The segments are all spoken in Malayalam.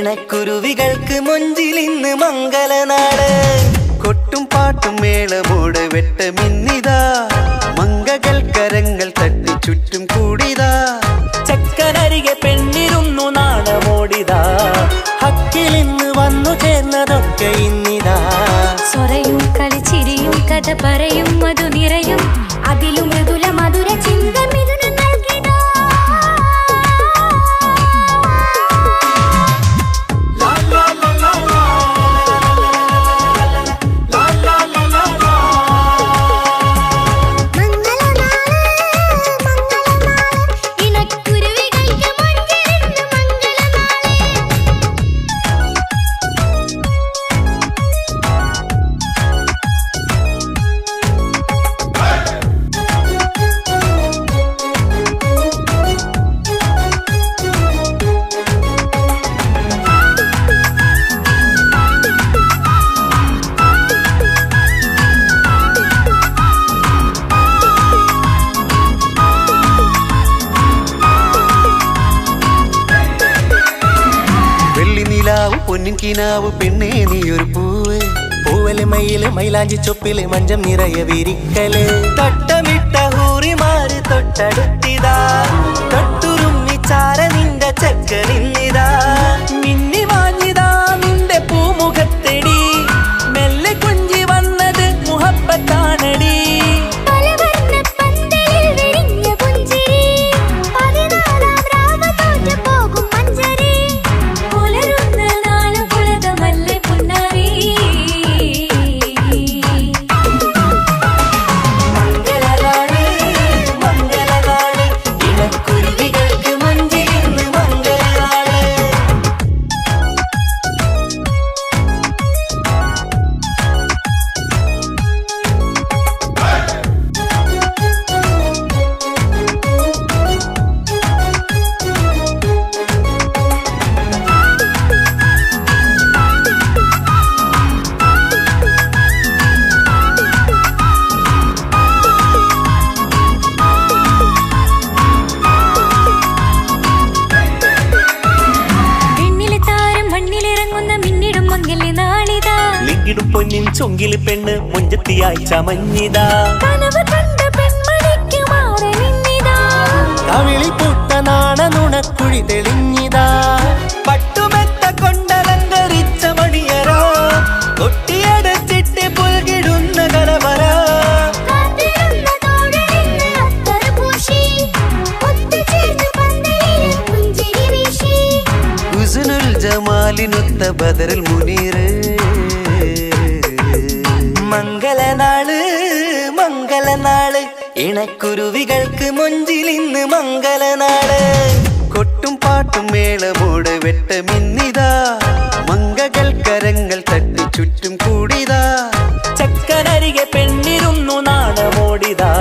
ഇണക്കുരുവികൾക്ക് മൊഞ്ചിലിന്ന് മംഗലനാട്. കൊട്ടും പാട്ടും മേളമോട് വെട്ടമിന്നിതാ, മംഗകൾ കരങ്ങൾ തട്ടി ചുറ്റും കൂടിതാ. ചക്കനരികെ പെണ്ണിരുന്നു നാണമോടിതാ, ഹക്കിലിന്ന് വന്നു ചേർന്നതൊക്കെ ഇന്നിതാ. സ്വരയും കളിച്ചിരിയും കഥ പറയും മധു നിറയും, അതിലും മൃദുല മധുര ചിന്ത മിഥുനം നൽകിതാ. പൊന്നിൻ കിനാവ് പെണ്ണേ നീയൊരു പൂവ്, പൂവല് മയില് മൈലാഞ്ചി ചൊപ്പില് മഞ്ചം നിറയെ വിരിക്കല്. തട്ടമിട്ട ഹൂറിമാര് തൊട്ടടുത്തിതാ, തൊട്ടുരുമ്മി ചാര നിന്റെ ചക്കനിന്നിതാ. മിന്നി മാഞ്ഞിതാ നിന്റെ പൂമുഖത്തെടി, മെല്ലെ കുഞ്ചി വന്നത് മുഹബത്താണടി. പൊന്നിൻ ചൊങ്കില് പെണ്ണ് മുഞ്ചത്തിയായി ചമഞ്ഞിതാ, കവിളിൽ പൂത്ത നാണ നുണക്കുഴി തെളിഞ്ഞിതാ. പട്ടുമെത്ത കൊണ്ടലങ്കരിച്ച മണിയറോ, കൊട്ടിയടച്ചിട്ട് പുൽകിടുന്ന കലവറ. ഹുസ്നുൽ ജമാലിനൊത്ത ബദറുൽ മുനീറ്. മംഗലനാള് മംഗലനാള്, ഇണക്കുരുവികൾക്ക് മൊഞ്ചിലിന്ന് മംഗലനാള്. കൊട്ടും പാട്ടും മേളമോട് വെട്ടമിന്നിതാ, മംഗകൾ കരങ്ങൾ തട്ടി ചുറ്റും കൂടിതാ. ചക്കനരികെ പെണ്ണിരുന്നു നാണമോടിതാ,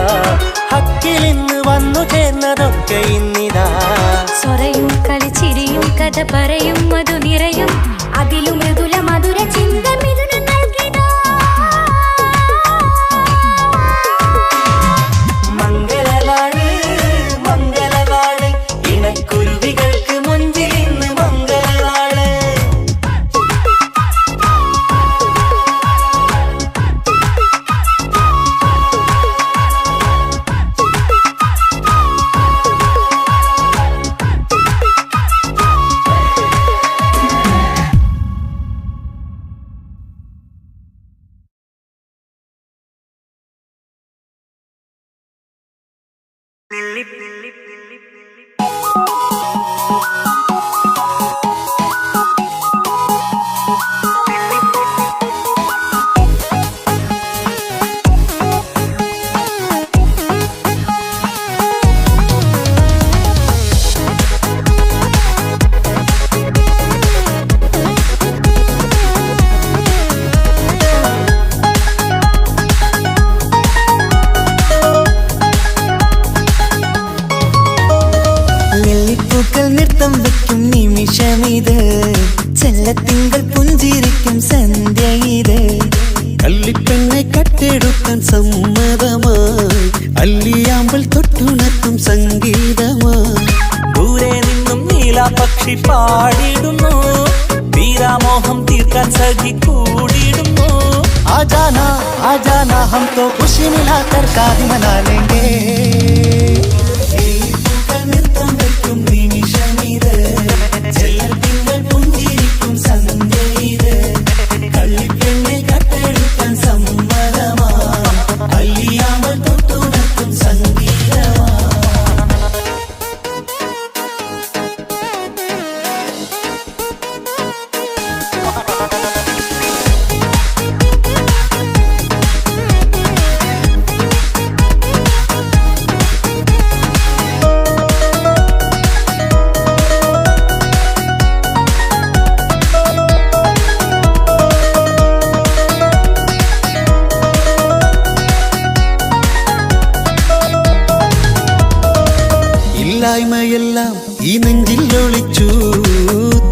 ഹക്കിലിന്ന് വന്നു ചേർന്നതൊക്കെ ഇന്നിതാ. സ്വരയും കളിച്ചിരിയും കഥ പറയും മധു നിറയും, അതിലും മൃദുല മധുര ചിന്ത മിഥുനം നൽകിതാ. മംഗലനാള് മംഗലനാള്, ഇണക്കുരുവികൾക്ക് മൊഞ്ചിലിന്ന് മംഗലനാള്. നിമിഷമിത്, ചെല്ലത്തിങ്കൾ പുഞ്ചിരിക്കും സന്ധ്യ ഇത്. കള്ളിപ്പെണ്ണെ കട്ടെടുക്കാൻ സമ്മതമായി, അല്ലിയാമ്പൽ തൊട്ടുണർത്തും സംഗീതമായി. ദൂരെ നിന്നും നീലാപക്ഷി പാടിടുന്നു, आ जाना हम तो खुशी मिलाकर शादी मना लेंगे ഇല്ലായ്മയെല്ലാം ഈ നെഞ്ചിൽ ഒളിച്ചു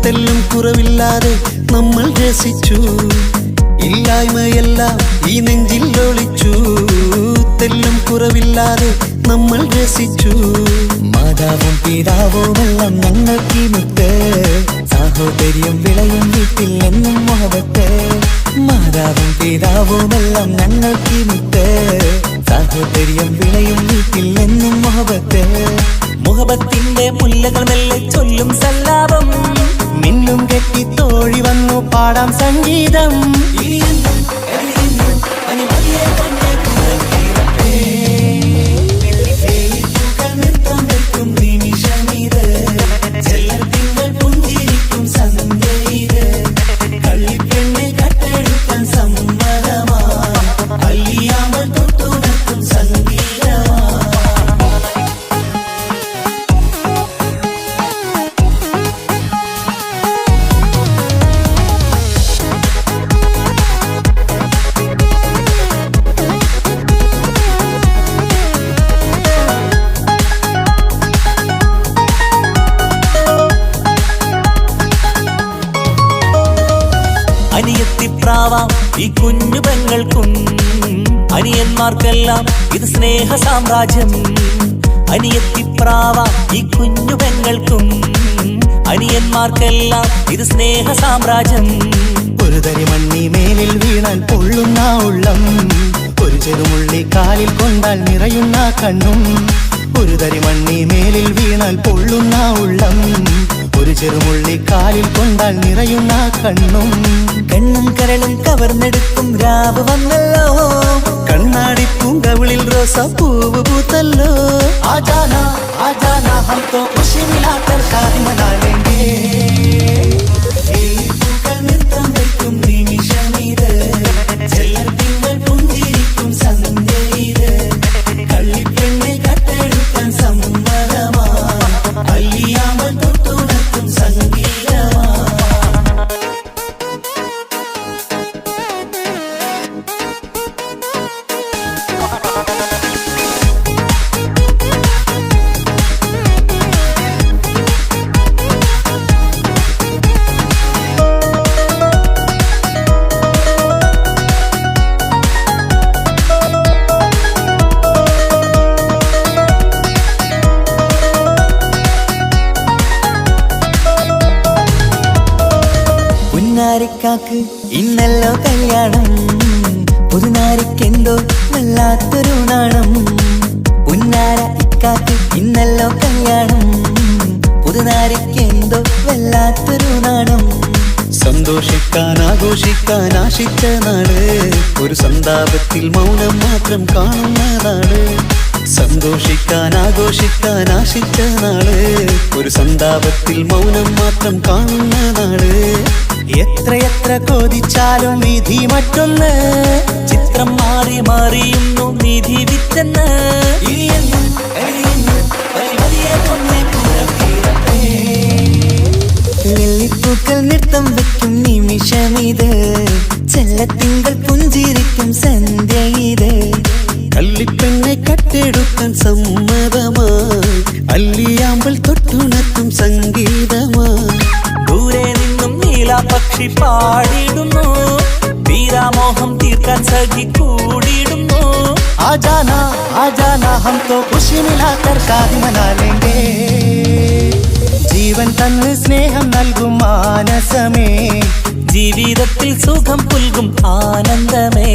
തെല്ലും കുറവില്ലാതെ നമ്മൾ രസിച്ചു ഇല്ലായ്മയെല്ലാം ഈ നെഞ്ചിൽ ഒളിച്ചു തെല്ലും കുറവില്ലാതെ നമ്മൾ രസിച്ചു മാതാവും പിതാവുമെല്ലാം ഞങ്ങൾക്ക് മുത്ത് സാഹോദര്യം വിളയും വീട്ടിൽ എന്നും മുഹബത്ത് മാതാവും പിതാവുമെല്ലാം ഞങ്ങൾക്ക് മുത്ത് സാഹോദര്യം വിളയും വീട്ടിൽ എന്നും മുഹബത്ത് മുഹബത്തിന്റെ മുല്ലകൾ മെല്ലെ ചൊല്ലും സല്ലാപം മിന്നും കെട്ടി തോഴി വന്നു പാടാം സംഗീതം അനിയത്തിപ്രാവാം ഈ കുഞ്ഞു പെങ്ങൾക്കും അനിയന്മാർക്കെല്ലാം ഇത് സ്നേഹ സാമ്രാജ്യം അനിയത്തിപ്രാവാം ഈ കുഞ്ഞു പെങ്ങൾക്കും അനിയന്മാർക്കെല്ലാം ഇത് സ്നേഹ സാമ്രാജ്യം ഒരു തരി മണ്ണി മേലിൽ വീണാൽ പൊള്ളുന്ന ഉള്ളം ഒരു ചെറുമുള്ളി കാലിൽ കൊണ്ടാൽ നിറയുന്ന കണ്ണും ഒരു തരി മണ്ണി മേലിൽ വീണാൽ പൊള്ളുന്ന ഉള്ളം ഒരു ചെറുമുള്ളി കാലിൽ കൊണ്ടാൽ നിറയുന്ന കണ്ണും കണ്ണും കരളും കവർന്നെടുക്കും രാവ് വന്നല്ലോ കണ്ണാടി പൂങ്കവിളിൽ റോസാപ്പൂവ് പൂത്തല്ലോ ആജാനാ ആജാനാ ഹം തോ ഖുശി മിലാകർ ശാദി മനാ ലേംഗേ നൃത്തം വയ്ക്കും നിമിഷമിത് ചെല്ലർ തിങ്കൾ പുഞ്ചിരിക്കും സന്ധ്യ ഇത് കള്ളിപ്പെണ്ണെ കട്ടെടുക്കാൻ സമ്മതമാ അല്ലിയാമ്പൽ തൊട്ടുണർത്തും സംഗീതമാ പുന്നാരിക്കാക്ക് ഇന്നല്ലോ കല്യാണം പുതുനാരിക്കെന്തോ വല്ലാത്തൊരു നാണം പുന്നാര ഇക്കാക്ക് ഇന്നല്ലോ കല്യാണം പുതുനാരിക്കെന്തോ വല്ലാത്തൊരു നാണം സന്തോഷിക്കാൻ ആഘോഷിക്കാൻ ആശിച്ച നാട് ഒരു സന്താപത്തിൽ മൗനം മാത്രം കാണുന്ന നാട് സന്തോഷിക്കാൻ ആഘോഷിക്കാൻ ആശിച്ച നാട് ഒരു സന്താപത്തിൽ മൗനം മാത്രം കാണുന്ന നാട് എത്രയെത്ര കൊതിച്ചാലും വിധി മറ്റൊന്ന് ചിത്രം മാറി മാറിയുന്നു വിധി വിറ്റെന്ന് വെള്ളിപ്പൂക്കൾ നൃത്തം വെക്കും നിമിഷമിത് ചെല്ലത്തിങ്കൾ പുഞ്ചിരിക്കും സന്ധ്യ ഇത് കള്ളിപ്പെണ്ണെ കട്ടെടുക്കാൻ സമ്മതമായി അല്ലിയാമ്പൽ തൊട്ടുണർത്തും സംഗീതമായി ദൂരെ നിന്നും നീലാപക്ഷി പാടിടുന്നു വീരാമോഹം തീർക്കാൻ സഖി കൂടിയിടുന്നു ആജാനാ ആജാനാ ഹം തോ ഖുശി മിലാകർ ശാദി മനാ ലേംഗേ ജീവൻ തന്ന് സ്നേഹം നൽകും മാനസമേ ജീവിതത്തിൽ സുഖം പുൽകും ആനന്ദമേ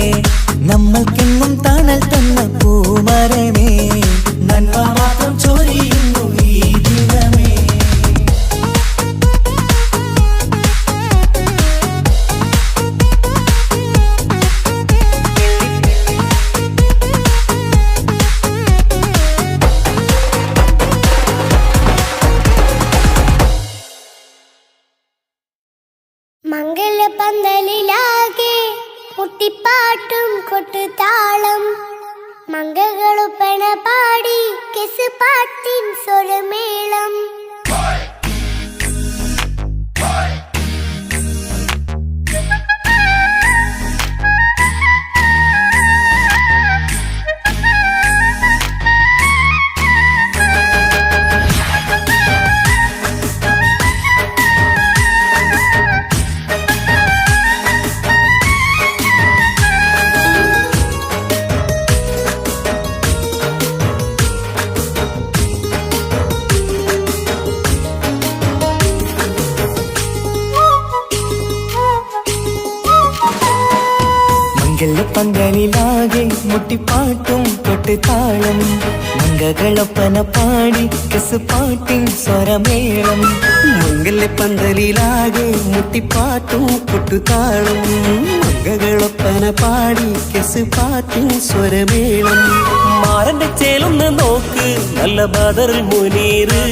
മുട്ടിപ്പാട്ടും കൊട്ടുതാളം മംഗളൊപ്പന പാടി കെസ് പാട്ടിൻ സ്വരമേളം പന്തലിലാകെ മുട്ടിപ്പാട്ടും കൊട്ടുതാളം മംഗളൊപ്പന പാടി കെസ് പാട്ടിൻ സ്വരമേളം പന്തലിലാകെ മുട്ടിപ്പാട്ടും കൊട്ടുതാളം മംഗളൊപ്പന പാടി കെസ് പാട്ടിൻ സ്വരമേളം മാറന്റെ ചേലൊന്ന് നോക്ക് നല്ല ബദറുൽ മുനീറ്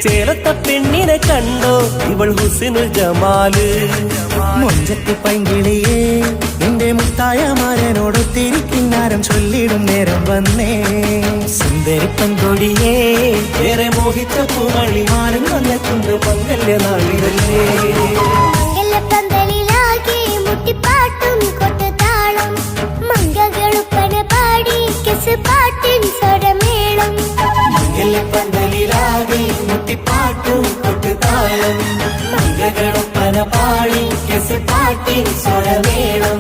ചേലത്ത പെണ്ണിനെ കണ്ടോ ഇവൾ ഹുസ്നുൽ ജമാല് മൊഞ്ചത്തി പൈങ്കിളിയേ നിന്റെ മുത്തായ മാരനോടൊത്തിരിക്കിന്നാരം ചൊല്ലിടും നേരം വന്നേ സുന്ദരി പെൺകൊടിയേ ഏറെ മോഹിച്ച പൂമണി മാനം വന്നെത്തുണ്ട് മംഗല്യ നാളിതല്ലേ പന്തലിലാകെ മുട്ടിപ്പാട്ടും കൊട്ടുതാളം മംഗളൊപ്പന പാടി കെസ് പാട്ടിൻ സ്വരമേളം പന്തലിലാകെ മുട്ടിപ്പാട്ടും കൊട്ടുതാളം മംഗളൊപ്പന പാടി കെസ് പാട്ടിൻ സ്വരമേളം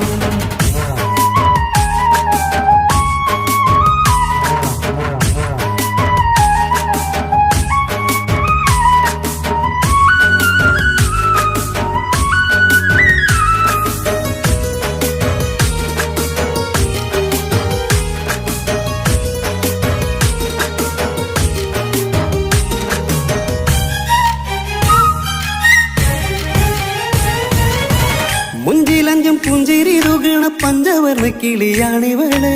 മുഞ്ചിലഞ്ചും പുഞ്ചിരി തുകണ പഞ്ചവർണ്ണ കിളിയാണിവള്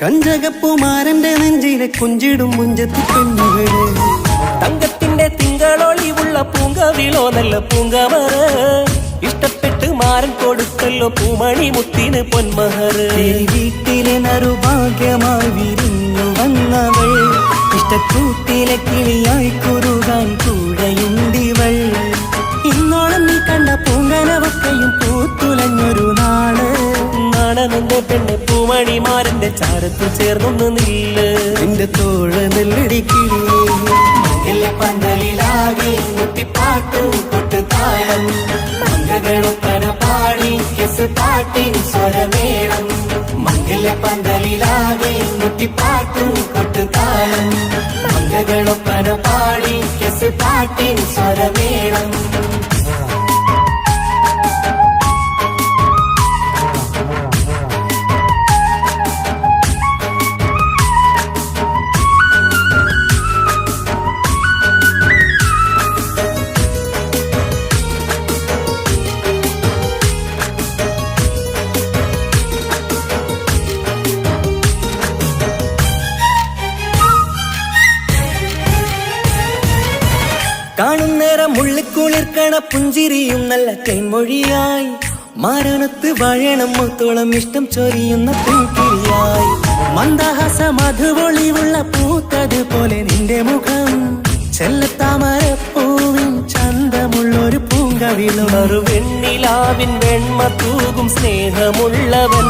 കഞ്ചകപ്പുമാരന്റെ നെഞ്ചിലെ കുഞ്ചിടും മുഞ്ചത്തി പെണ്ണുകള് തങ്കത്തിന്റെ തിങ്കളൊളിവുള്ള പൂങ്കവിളോ നല്ല പൂങ്കമറ ഇഷ്ടപ്പെട്ട് മാരൻ കൊടുത്തല്ലോ പൂമണി മുത്തിന് പൊന്മഹറ് വീട്ടിലെ നറുഭാഗ്യമായി വിരിഞ്ഞു വന്നവൾ ഇഷ്ടക്കൂട്ടിലെ കിളിയായി കുറുകാൻ കൂടെയുണ്ടിവൾ ഇന്നോളം നീ കണ്ട പൂങ്കനവക്കയും പൂത്തുലഞ്ഞൊരു നാള് നാടനെന്റെ പെണ്ണെ പൂമണിമാരന്റെ ചാരത്തു ചേർന്നൊന്ന് നില്ല് നിന്റെ തോഴ നെല്ലടിക്കിളിയേ പന്തലിലാകെ മുട്ടിപ്പാട്ടും കൊട്ടുതാളം മംഗളൊപ്പന പാടി കെസ് പാട്ടിൻ സ്വരമേളം പന്തലിലാകെ മുട്ടിപ്പാട്ടും കൊട്ടുതാളം മംഗളൊപ്പന പാടി കെസ് പാട്ടിൻ സ്വരമേളം കാണുന്നേരം മുള്ളിക്കുളിർക്കണ പുഞ്ചിരിയും നല്ല കൈമൊഴിയായി മാരണത്ത് വാഴണം മുത്തോളം ഇഷ്ടം ചൊരിയുന്ന പെൺകിളിയായി മന്ദഹാസ മധുപൊളിവുള്ള പൂത്തതുപോലെ നിന്റെ മുഖം ചെല്ലത്താമരപ്പൂവിൻ ചന്തമുള്ളൊരു പൂങ്കവിളും വെണ്ണിലാവിൻ വെണ്മ തൂകും സ്നേഹമുള്ളവൻ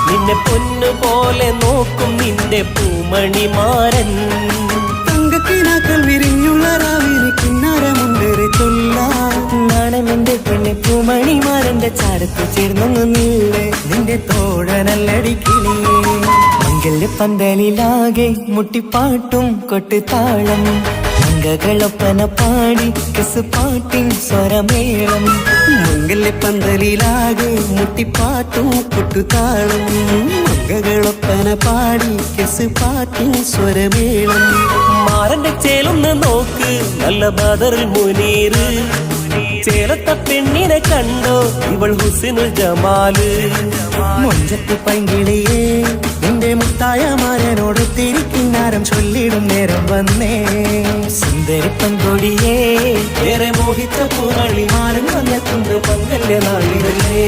നിന്നെ പൊന്നുപോലെ നോക്കും നിന്റെ പൂമണിമാരൻ തങ്കത്തിനാക്കൾ വിരിഞ്ഞുള്ള രാവിലെ കിന്നാരമുണ്ടേറെ ചൊല്ലാണെന്റെ പെണ്ണെ പൂമണിമാരന്റെ ചാരത്ത് ചേർന്നൊന്നു നീളെ നിന്റെ തോഴനല്ലടിക്കിളിയേ പന്തലിലാകെ മുട്ടിപ്പാട്ടും കൊട്ടുതാളം മംഗളൊപ്പന പാടി കെസ് പാട്ടിൻ സ്വരമേളം പന്തലിലാകെ മുട്ടിപ്പാട്ടും കൊട്ടുതാളം മംഗളൊപ്പന പാടി കെസ് പാട്ടിൻ സ്വരമേളം മാറന്റെ ചേലൊന്ന് നോക്ക് നല്ല ബദറുൽ മുനീറ് ചേലത്ത പെണ്ണിനെ കണ്ടോ ഇവൾ ഹുസ്നുൽ ജമാല് മൊഞ്ചത്തി പൈങ്കിളിയേ നിന്റെ മുത്തായ മാരനോടൊത്തിരിക്കിന്നാരം ചൊല്ലിടും നേരം വന്നേ സുന്ദരി പെൺകൊടിയേ ഏറെ മോഹിച്ച പൂമണി മാനം വന്നെത്തുണ്ട് മംഗല്യ നാളിതല്ലേ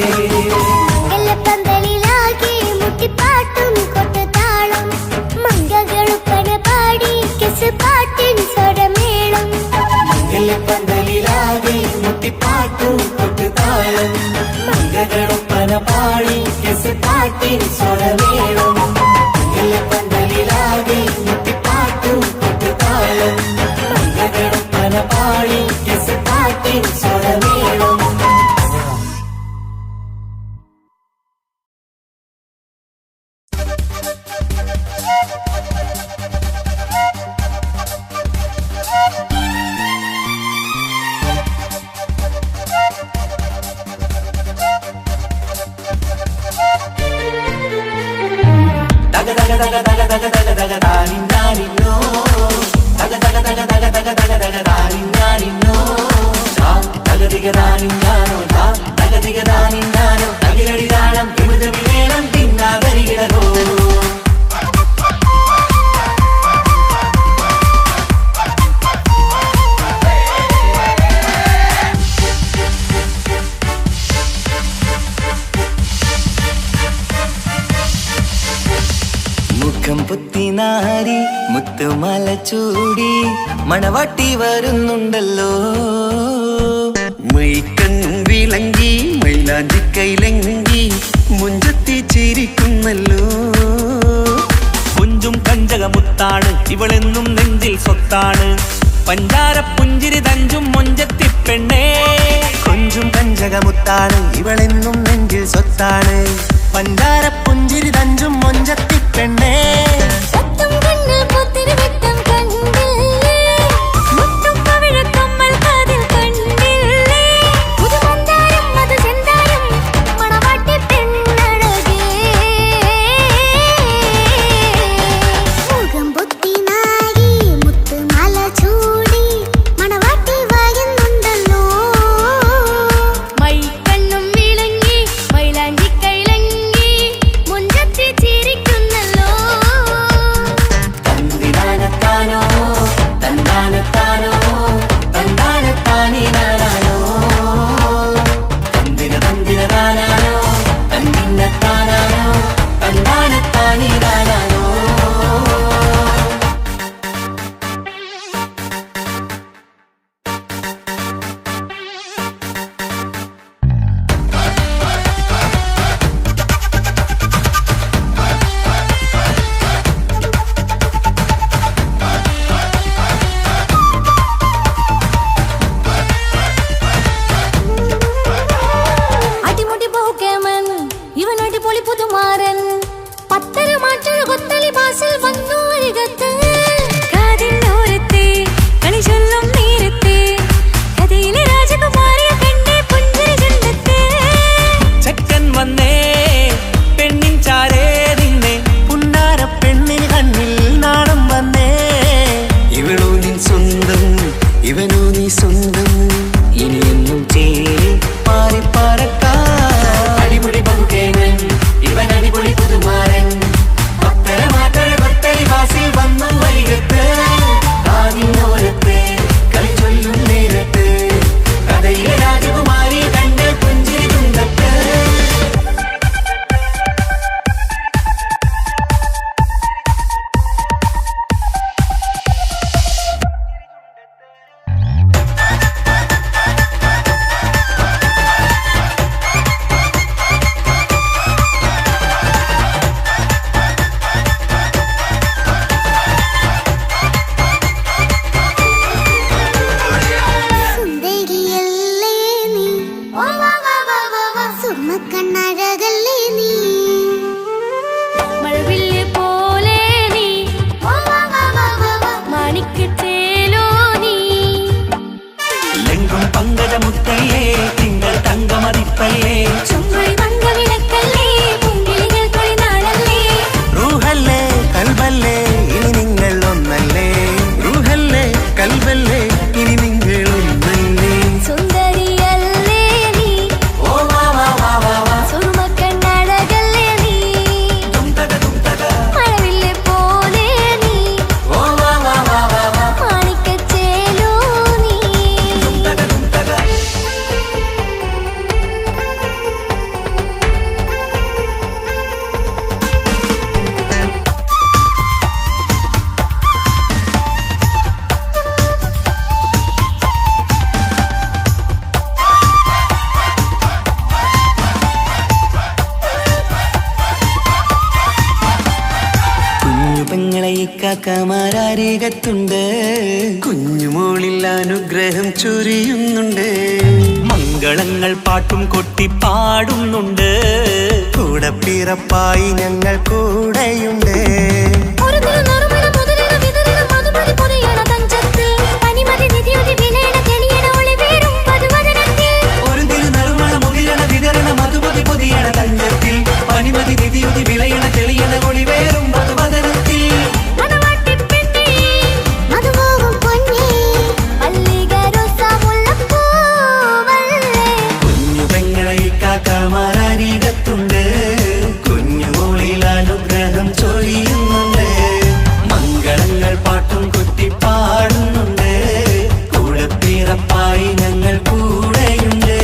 പാട്ടിന് സ്വരമേളം പന്തലിലാകെ മുട്ടിപ്പാട്ടും കൊട്ടുതാളം പല പാടി പാട്ടിന് സ്വരമേളം. പുത്തിനാരി മുത്തുമല ചൂടി മണവാട്ടി വരുന്നുണ്ടല്ലോ. മൈക്കണ്ണും വിളങ്ങി മൈലാഞ്ചി കൈലങ്ങി മുഞ്ചത്തി ചിരിക്കുന്നല്ലോ. കുഞ്ചും കഞ്ചകമുത്താണ് ഇവളെന്നും നെഞ്ചിൽ സ്വത്താണ്. പഞ്ചാര പുഞ്ചിരി തഞ്ചും മൊഞ്ചത്തി പെണ്ണേ. കൊഞ്ചും കഞ്ചകമുത്താണ് ഇവളെന്നും നെഞ്ചിൽ സ്വത്താണ്. പഞ്ചാര പുഞ്ചിരി തഞ്ചും മൊഞ്ചത്തി പെണ്ണേ. പെങ്ങളെ ഇക്കാക്കമാരരികത്തുണ്ട്. കുഞ്ഞുമോളിൽ അനുഗ്രഹം ചൊരിയുന്നുണ്ട്. മംഗളങ്ങൾ പാട്ടും കൊട്ടി പാടുന്നുണ്ട്. കൂടെ പിറപ്പായി ഞങ്ങൾ കൂടെയുണ്ട്. ഒരു തിരുനറുമണ മുതലിന വിതരണ മധുമതി പൊതിയണ തഞ്ചത്തിൽ പനിമതി നിധിയൊതി വിലയണ തെളിയണ ഒളിവേറും മധുവദനത്തിൽ. ഒരു തിരുനറുമണ മുകിരണ വിതരണ മധുമതി പൊതിയണ തഞ്ചത്തിൽ പനിമതി നിധിയുതി വിളയണ തെളിയണ ഒളിവേറും മധുവദനത്തിൽ. മണവാട്ടിപ്പെണ്ണേ മധുവാകും പൊന്നേ മല്ലികരസമുള്ളപ്പൂവല്ലേ. കുഞ്ഞു പെങ്ങളെ ഇക്കാക്കമാരരികത്തുണ്ട്. കുഞ്ഞുമോളിൽ അനുഗ്രഹം ചൊരിയുന്നുണ്ട്. മംഗളങ്ങൾ പാട്ടും കുത്തി പാടുന്നുണ്ട്. കൂടെ പിറപ്പായി ഞങ്ങൾ കൂടെയുണ്ട്.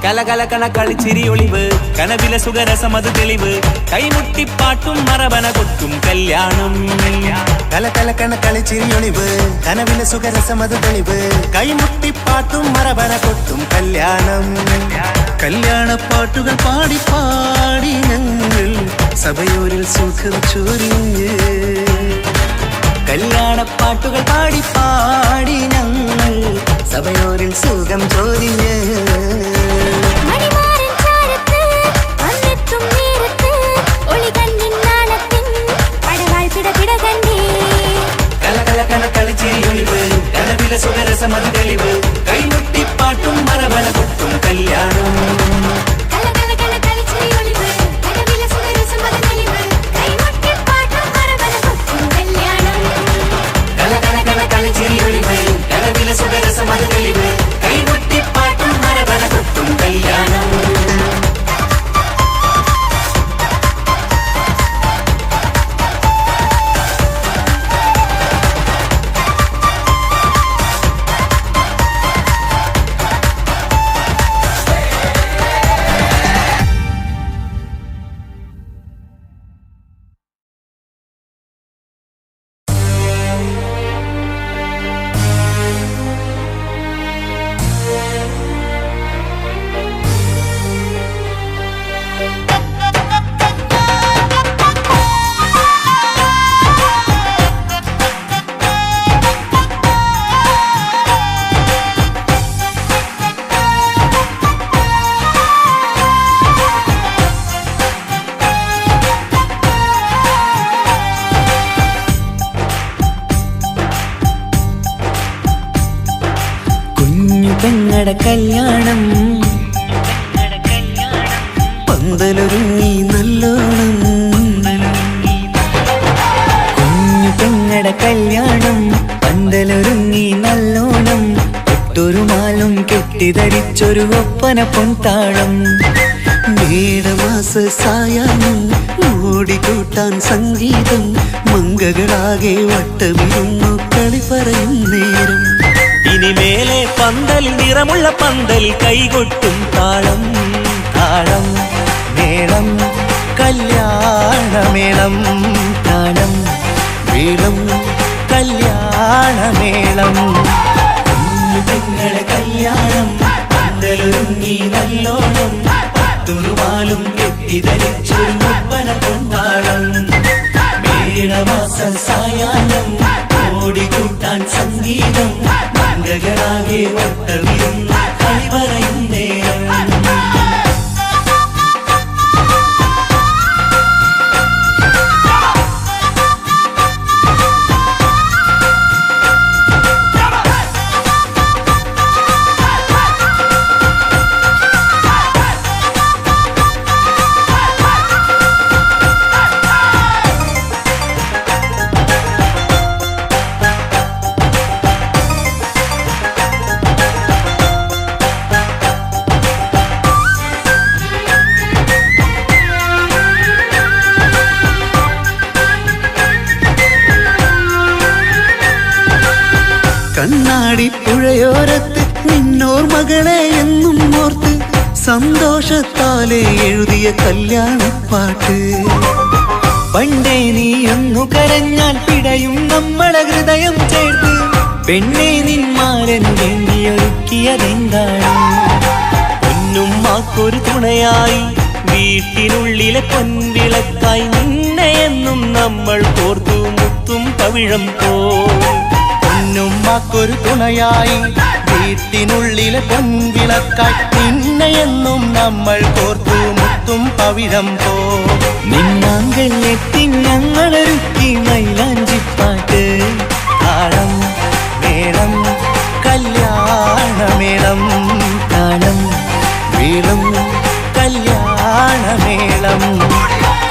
കലകലകണ കളിച്ചിരി ഒളിവ് കനവില സുഖരസമത് തെളിവ് കൈമുട്ടിപ്പാട്ടും മറവന കൊട്ടും കല്യാണം. കലകലക്കണ കളിച്ചിരിയൊളിവ് കനവിലെ സുഖരസമത് തെളിവ് കൈമുട്ടിപ്പാട്ടും മറവന കൊട്ടും കല്യാണം. കല്യാണപ്പാട്ടുകൾ പാടി പാടി ഞങ്ങൾ സഭയോരിൽ സുഖം ചൊരിഞ്ഞ്. കല്യാണപ്പാട്ടുകൾ പാടി പാടി ഞങ്ങൾ സഭയോരിൽ സുഖം ചൊരിഞ്ഞ്. മണിമാരൻ ചാരത്ത് വന്നെത്തും നേരത്ത് ഒളികണ്ണിൻ നാളത്തിൻ പടവാൾ പിടപിട കണ്ടേ. കലകലകണ കളിച്ചിരിയൊളിവ് കനവിലെ സുഖരസമത് തെളിവ് കൈമുട്ടിപ്പാട്ടും മറവന കൊട്ടും കല്യാണം. കലകലകണ കളിച്ചിരിയൊളിവ് കനവിലെ സുഖരസമത് തെളിവ് കൈമുട്ടിപ്പാട്ടും മറവന കൊട്ടും കല്യാണം. കലകലകണ കളിച്ചിരിയൊളിവ് കനവിലെ സുഖരസമത് തെളിവ് കൈമുട്ടിപ്പാട്ടും മറവന കൊട്ടും കല്യാണം. പെങ്ങടെ കല്യാണം പന്തലൊരുങ്ങി നല്ലോണം. കുഞ്ഞു പെങ്ങടെ കല്യാണം പന്തലൊരുങ്ങി നല്ലോണം. ഒട്ടൊരു മാലും കെട്ടിധരിച്ചൊരു ഒപ്പന പൊൻതാളം. മേടമാസ സായാഹ്നം ഓടിക്കൂട്ടാൻ സംഗീതം. മംഗകളാകെ വട്ടമിരുന്നു കളി പറയും നേരം. ഇനിമേലെ പന്തലിൽ നിറമുള്ള പന്തലിൽ കൈകൊട്ടും താളം. താളം മേളം കല്യാണമേളം താളം മേളം കല്യാണമേളം. കുഞ്ഞു പെങ്ങളെ കല്യാണം പന്തലൊരുങ്ങി നല്ലോണം. പത്തുറുമാലും കെട്ടിധരിച്ചൊരു ഒപ്പന പൊൻതാളം. മേടമാസ സായാഹ്നം ഓടിക്കൂട്ടാൻ സംഗീതം. മംഗകളാകെ വട്ടമിരുന്ന് കളി പറയും നേരം. കണ്ണാടി പുഴയോരത്ത് നിന്നോർമകളെ എന്നും ഓർത്ത് സന്തോഷത്താലെ എഴുതിയ കല്യാണപ്പാട്ട്. പണ്ടേ നീ ഒന്നു കരഞ്ഞാൽ പിടയും നമ്മളെ ഹൃദയം ചേർത്ത് പെണ്ണെ നിന്മാരൻ വേണ്ടിയൊരുക്കിയതെന്താണ്? പൊന്നുമ്മാക്കൊരു തുണയായി വീട്ടിനുള്ളിലെ പൊൻവിളക്കായി നിന്നെ എന്നും നമ്മൾ കോർത്തു മുത്തും പവിഴം പോ. പൊന്നുമ്മാക്കൊരു തുണയായി വീട്ടിനുള്ളിലെ പൊൻവിളക്കായി നിന്നെ എന്നും നമ്മൾ കോർത്തു മുത്തും പവിഴം പോ. നിന്നാങ്കൾ എത്തി ഞങ്ങളൊരുക്കി മൈലാഞ്ചിപ്പാട്ട്. താളം മേളം കല്യാണമേളം, താളം മേളം കല്യാണമേളം.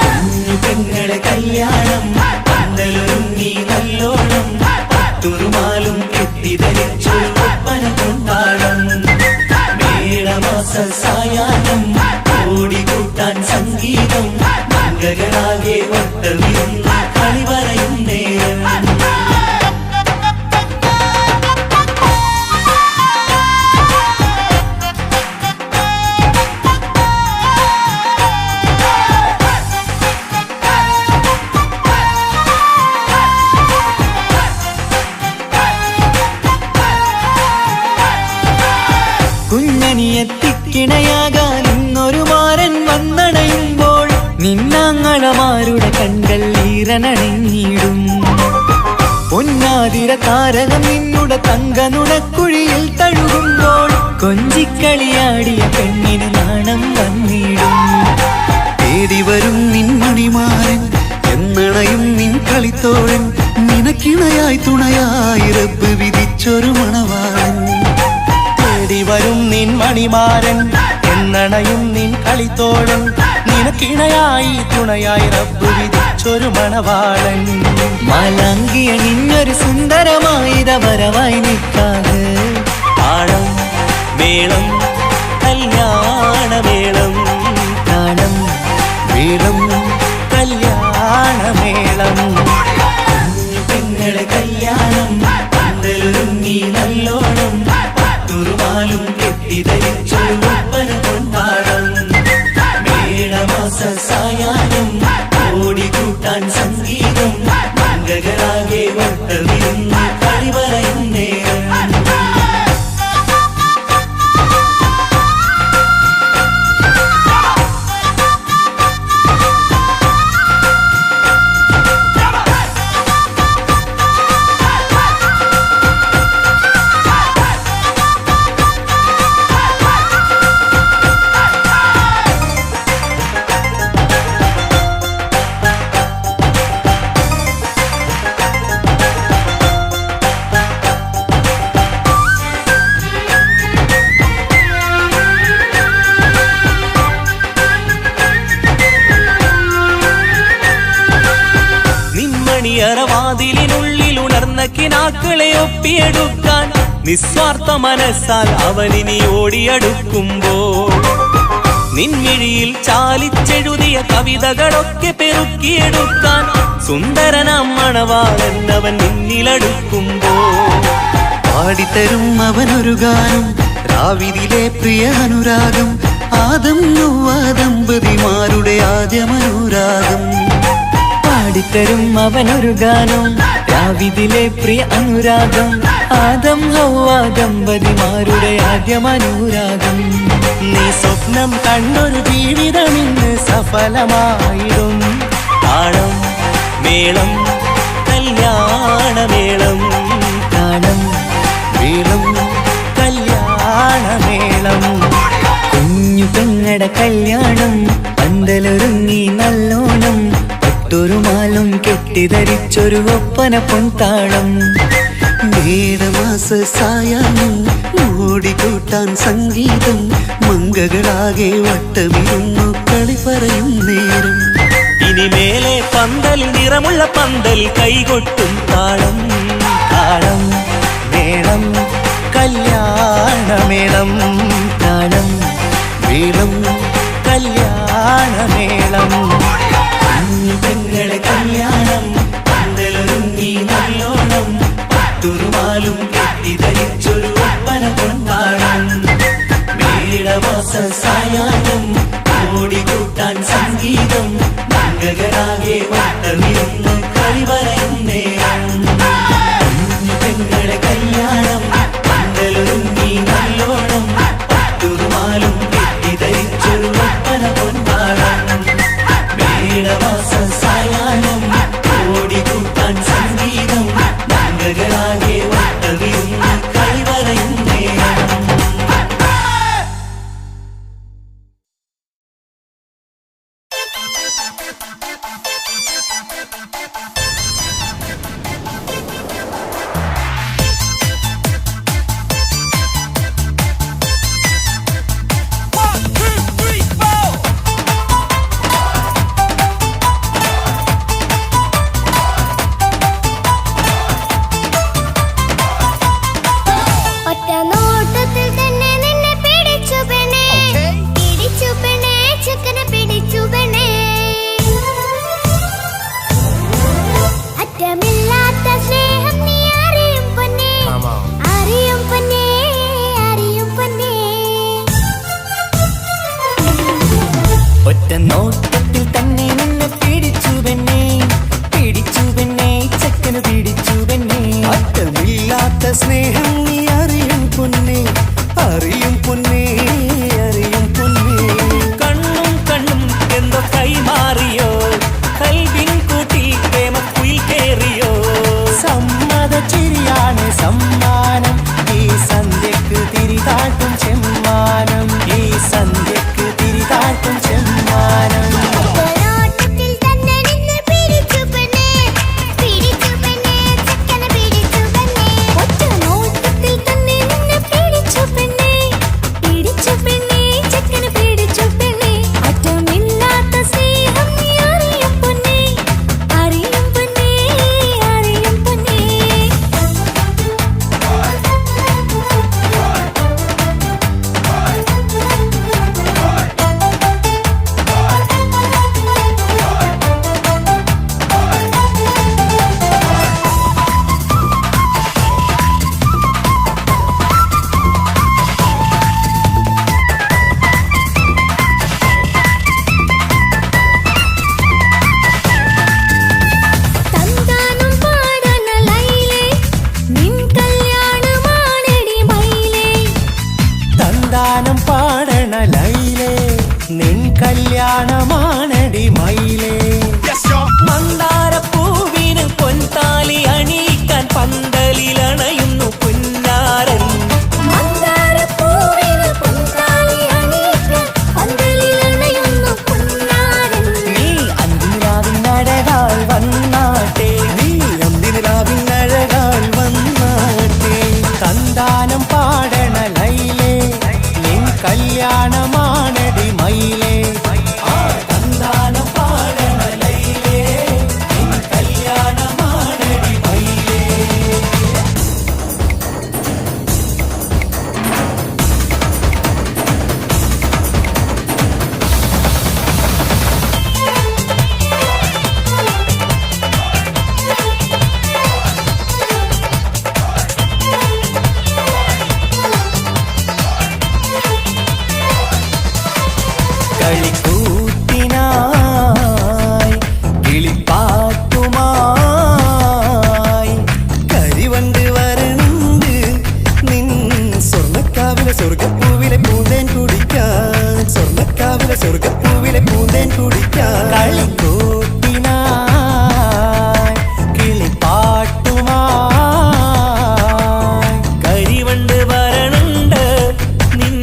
കുഞ്ഞു പെങ്ങളെ കല്യാണം പന്തലൊരുങ്ങി നല്ലോണം പട്ടുറുമാലും കെട്ടിധരിച്ചൊരു ഒപ്പന കൊണ്ടാടം. മേളമാസ സായാഹ്നം ഓടിക്കൂട്ടാൻ സംഗീതം മംഗളാകെ വട്ടമിരുന്ന് കളി പറയും നേരം. കുഞ്ഞനിയെത്തിക്കിണയാകാൻ ഇന്നൊരു മാരൻ വന്നണയുമ്പോൾ നിന്നാങ്ങളമാരുടെ കൺകൾ ഈറനണിഞ്ഞിടും. പൊന്നാതിര താരകം നിന്നുടെ തങ്ക നുണക്കുഴിയിൽ തഴുകുമ്പോൾ കൊഞ്ചിക്കളിയാടിയ പെണ്ണിന് നാണം വന്നിടും. തേടി വരും നിൻമണിമാരൻ എന്നണയും നിൻ കളിത്തോഴൻ നിനക്കിണയായി തുണയായി റബ്ബ് വിധിച്ചൊരു മണവാളൻ. തേടി വരും നിൻ മണിമാരൻ എന്നണയും നിൻ കളിത്തോഴൻ നിനക്കിണയായി തുണയായി റബ്ബ് വിധിച്ചൊരു മണവാളൻ. മാലാങ്കിയ നിന്നൊരു സുന്ദരമായിത വരവായി നിൽക്കാതെ. താളം മേളം കല്യാണമേളം, താളം മേളം കല്യാണമേളം. പെങ്ങളെ കല്യാണം പന്തലൊരുങ്ങി നല്ലോണം പട്ടുറുമാലും കെട്ടിധരിച്ചൊരു ഒപ്പന കൊണ്ടാടം. മേളമാസ സായാഹ്നം ഓടിക്കൂട്ടാൻ സംഗീതം മംഗളാകെ വട്ടമിരുന്ന് കളി പറയും നേരം. വാതിലിനുള്ളിൽ ഉണർന്ന കിനാക്കളെ ഒപ്പിയെടുക്കാൻ നിസ്വാർത്ഥ മനസ്സാൽ അവനിനി ഓടിയടുക്കുമ്പോൾ നിൻമിഴിയിൽ ചാലിച്ചെഴുതിയ കവിതകളൊക്കെ പെറുക്കിയെടുക്കാൻ സുന്ദരനാം മണവാളൻ അവൻ നിന്നിലടുക്കുമ്പോൾ പാടിത്തരും അവനൊരു ഗാനം രാവിതിലെ പ്രിയ അനുരാഗം ആദം നൊവ്വ ദമ്പതിമാരുടെ ആദ്യമനുരാഗം. പാടിത്തരും അവനൊരു ഗാനം രാവിതിലെ പ്രിയ അനുരാഗം ആദം ഹൗവ ദമ്പതിമാരുടെ ആദ്യമനുരാഗം. നീ സ്വപ്നം കണ്ടൊരു ജീവിതം ഇന്ന് സഫലമായിടും. താളം മേളം കല്യാണമേളം, താളം മേളം കല്യാണമേളം. കുഞ്ഞു പെങ്ങടെ കല്യാണം പന്തലൊരുങ്ങി നല്ലോണം പട്ടുറുമാലും കെട്ടിധരിച്ചൊരു ഒപ്പന പൊൻതാളം. മേടമാസ സായാഹ്നം ഓടിക്കൂട്ടാൻ സംഗീതം മംഗളാകെ വട്ടമിരുന്നു കളി പറയും നേരം. ഇനിമേലെ പന്തൽ നിറമുള്ള പന്തൽ കൈകൊട്ടും താളം. താളം മേളം കല്യാണമേളം, താളം മേളം കല്യാണമേളം. പെങ്ങളെ കല്യാണം പന്തലൊരുങ്ങി നല്ലോണം പട്ടുറുമാലും കെട്ടിധരിച്ചൊരു ഒപ്പന കൊണ്ടാടം. മേടമാസ സായാഹ്നം ഓടിക്കൂട്ടാൻ സംഗീതം മംഗളാകെ വട്ടമിരുന്ന് കളിവരയും നേരം പെങ്ങളെ കല്യാണം പന്തലൊരുങ്ങി നല്ലോണം പട്ടുമാലും കെട്ടിധരിച്ചൊരു ഒപ്പന കൊണ്ടാടാം മേടമാസ സായാഹ്നം ഓടിക്കൂട്ടാൻ സംഗീതം മംഗളാകെ വട്ടമിരുന്ന് കളിവരയും നേരം ഒറ്റ നോട്ടത്തിൽ തന്നെ നിന്നെ പിടിച്ചു പെണ്ണേ പിടിച്ചു പെണ്ണേ ചെക്കനെ പിടിച്ചു പെണ്ണേ അറ്റമില്ലാത്ത സ്നേഹം നീ അറിയും പൊന്നേ അറിയും പൊന്നേ അറിയും പൊന്നേ ഒറ്റ നോട്ടത്തിൽ തന്നെ നിന്നെ പിടിച്ചു പെണ്ണേ ചെക്കന് പിടിച്ചു പെണ്ണേ അറ്റമില്ലാത്ത സ്നേഹം നീ അറിയും പൊന്നേ അറിയും പൊന്നേ അറിയും പൊന്നേ കണ്ണും കണ്ണും എന്തോ കൈമാറിയോ കൽവിൻ കൂട്ടിൽ പ്രേമക്കുയിൽ കേറിയോ സമ്മത ചിരിയാണ് സമ്മാനം ഈ സന്ധ്യക്ക് തിരിതാട്ടും ചെമ്മാനം ഈ സന്ധ്യക്ക് തിരിതാട്ടും ചെമ്മാനം നോട്ടത്തിൽ തന്നെ നിന്നെ പിടിച്ചു പെണ്ണേ ചെക്കനെ പിടിച്ചു പെണ്ണേ ഒറ്റ നോട്ടത്തിൽ തന്നെ നിന്നെ പിടിച്ചു പെണ്ണേ ചെക്കനെ പിടിച്ചു പെണ്ണേ അറ്റമില്ലാത്ത സ്നേഹം നീ അറിയും പൊന്നേ അറിയും പൊന്നേ അറിയും പൊന്നേ തന്താനം പാടണ ലൈലേ നിൻ കല്യാണമാണെടി മൈലേ തന്താനം പാടണ ലൈലേ നിൻ കല്യാണമാണടി മയിലേ മന്ദാരപ്പൂവിന് പൊൻതാലി അണിയിക്കാൻ പന്തലിലണയുന്നു പുന്നാരൻ മന്ദാരപ്പൂവിന് പൊൻതാലി അണിയിക്കാൻ പന്തലിലണയുന്നു പൊന്നാരൻ നീ അന്തിരാവിനഴകാൽ വന്നാട്ടെ തന്താനം പാടണ ലൈലേ നിൻ കല്യാണമാണടി മയിലേ തന്താനം പാടണ ലൈലേ നിൻ കല്യാണമാണടി മയിലേ കളിക്കൂത്തിനായി കിളിപ്പാട്ടുമായി കരിവണ്ട് വരണ്ട് നിൻ സ്വർണ്ണക്കാവിലെ സ്വർഗപ്പൂവിലെ പൂന്തേൻ കുടിക്കാൻ സ്വർണ്ണക്കാവിലെ സ്വർഗപ്പൂവിലെ പൂന്തേൻ കുടിക്കാൻ കളിക്കൂത്തിനായി കിളിപ്പാട്ടുമായി കരിവണ്ട് വരണുണ്ട് നിൻ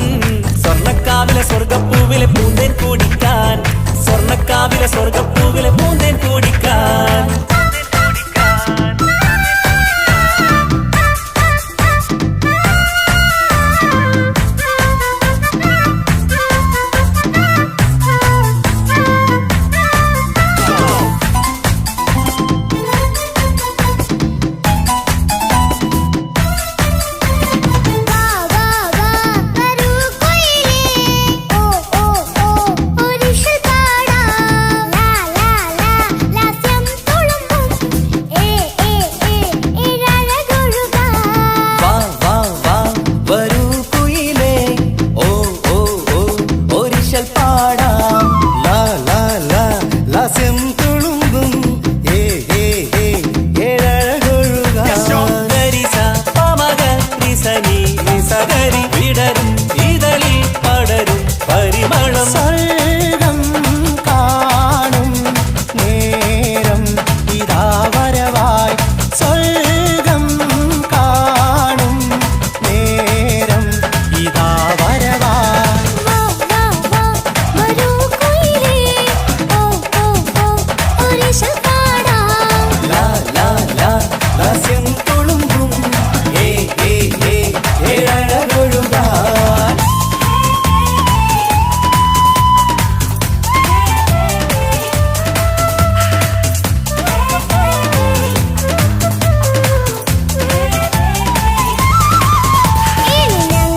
സ്വർണ്ണക്കാവിലെ സ്വർഗപ്പൂവിലെ പൂന്തേൻ കുടിക്കാൻ സ്വർണ്ണക്കാവിലെ സ്വർഗപ്പൂവിലെ പൂന്തേൻ കുടിക്കാൻ വരൂ കൊയിലേ ഓ ഓ ഓ ഒരിഷൽ പാടാം ലാ ലാ ലാ സഗരി വിടരും ഇതളിൽ പടരും പരിമളം സ്വർഗം കാണും നേരം ഇതാ വരവായി സ്വർഗം കാണും നേരം ഇതാ വരവായി വാ വാ വാ വരൂ കുയിലേ ഓ ഓ ഓ ഒരിശൽ പാടാം ലാ ലാ ലാ ലാസ്യം തുളുമ്പും ഏ ഏ ഏ ഏഴഴകൊഴുകാൻ ഇനി ഞങ്ങൾ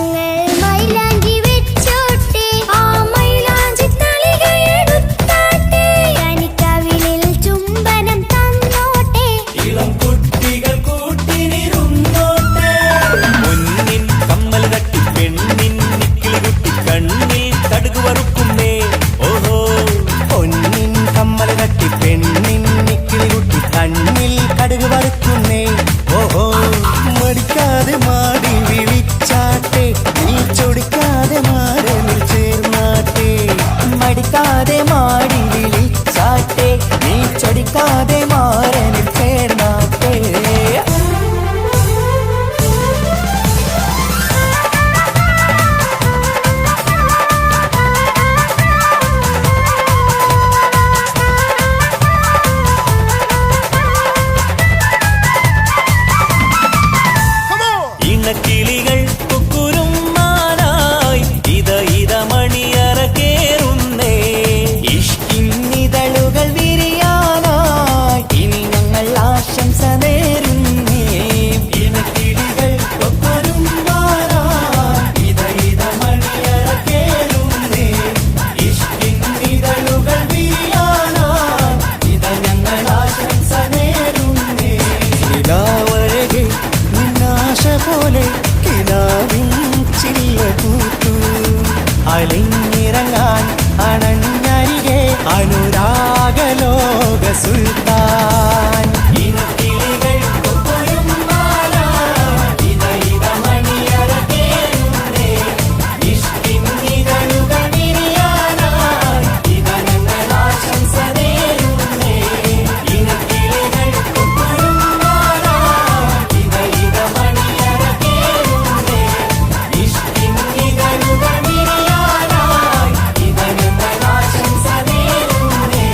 മൈലാഞ്ചി വെച്ചോട്ടെ ആ മൈലാഞ്ചി തളിക എടുത്താട്ടെ കനിക്കവിളിൽ ചുംബനം തന്നോട്ടെ ഇളം കുട്ടികൾ കൂട്ടിനിരുന്നോട്ടെ പൊന്നിൻ കമ്മൽ തട്ടി പെണ്ണിൻ നിക്കിളി കുട്ടി കണ്ണിൽ കടുക് വറുക്കുന്നേ ഓഹോ പൊന്നിൻ കമ്മൽ കട്ടി പെണ്ണിൻ നിക്കിളി കുട്ടി കണ്ണിൽ കടുക് വറുക്കുന്നേ ഓഹോ മടിക്കാതെ മാടി വിളിച്ചാട്ടെ നീ ചൊടിക്കാതെ മാറിൽ ചേർന്നാട്ടെ മടിക്കാതെ മാടി വിളിച്ചാട്ടെ നീ ചൊടിക്കാതെ മാറിൽ ചേർന്നാട്ടെ ഇണക്കിളികൾ കുക്കുരും മാനായി ഇത മണിയറ കേറുന്നേ ഇഷ്കിന്നിതളുകൾ വിരിയാനായി ഇനി ഞങ്ങൾ ആശംസ നേരുന്നേ ഇണക്കിളികൾ ഒപ്പരും മാറായി ഇത മണിയറ കേറുന്നേ ഇഷ്കിന്നിതളുകൾ വിരിയാനായി ഇത ഞങ്ങൾ ആശംസ നേരുന്നേ നിലാവഴകെ നിന്നാശ പോലെ കിനാവിൻ ചില്ല കൂത്തു അലിഞ്ഞിറങ്ങാൻ അണഞ്ഞരികെ അനുരാഗലോക സുൽത്താൻ ഇനക്കിളികൾ ഒപ്പരും മാറായി ഇത മണിയറ കേറുന്നേ ഇഷ്കിന്നിതളുകൾ വിരിയാനായി ഇത ഞങ്ങൾ ആശംസ നേരുന്നേ ഇനക്കിളികൾ ഒപ്പരും മാറായി ഇത മണിയറ കേറുന്നേ ഇഷ്കിന്നിതളുകൾ വിരിയാനായി ഇത ഞങ്ങൾ ആശംസ നേരുന്നേ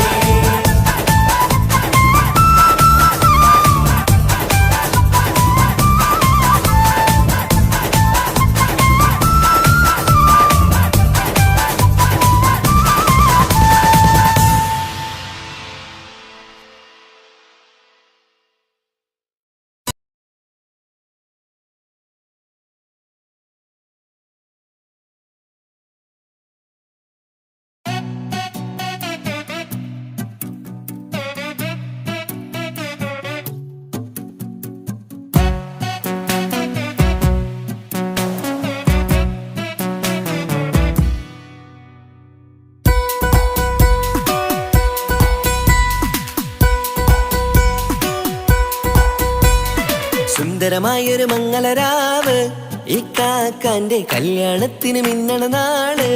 സുന്ദരമായൊരു മംഗളരാവ് ഇക്കാക്കാന്റെ കല്യാണത്തിന് മിന്നണ നാള്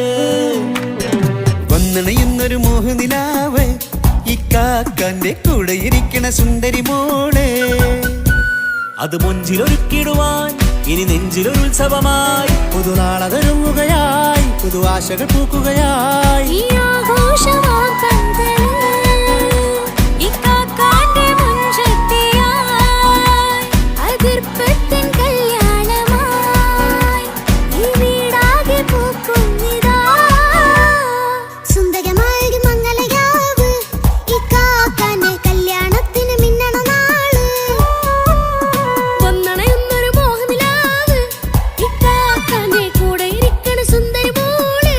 വന്നണയുന്നൊരു മോഹനിലാവ് ഇക്കാക്കാന്റെ കൂടെ ഇരിക്കണ സുന്ദരി മോള് അത് മുഞ്ചിലൊരുക്കിടുവാൻ ഇനി നെഞ്ചിലൊരു ഉത്സവമായി പുതുനാളതൊരുങ്ങുകയായി പുതു ആശകൾ പൂക്കുകയായി ഈ ആഘോഷമാക്കന്തല് ഇക്കാക്കാന്റെ മുൻചെത്തിയായി അതിർപ്പത്തിൻ കല്യാണമായി ഈ വീടാകെ പൂക്കുന്നിതാ സുന്ദരമായ മംഗളയാവ് ഇക്കാക്കാന്റെ കല്യാണത്തിന് മിന്നണ നാള് വന്നണയുന്നൊരു മോഹനിലാവ് ഇക്കാക്കാന്റെ കൂടെ ഇരിക്കണ സുന്ദരി മോള്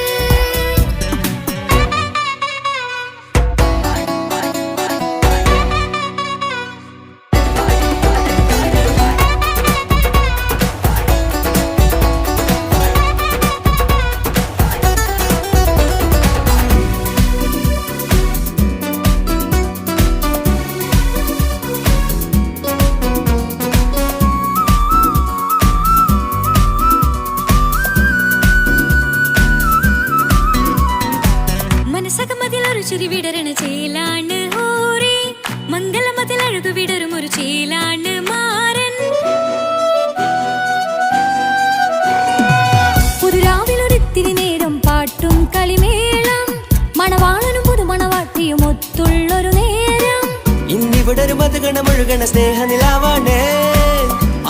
മുഴുകണ സ്നേഹനിലാവാണ്.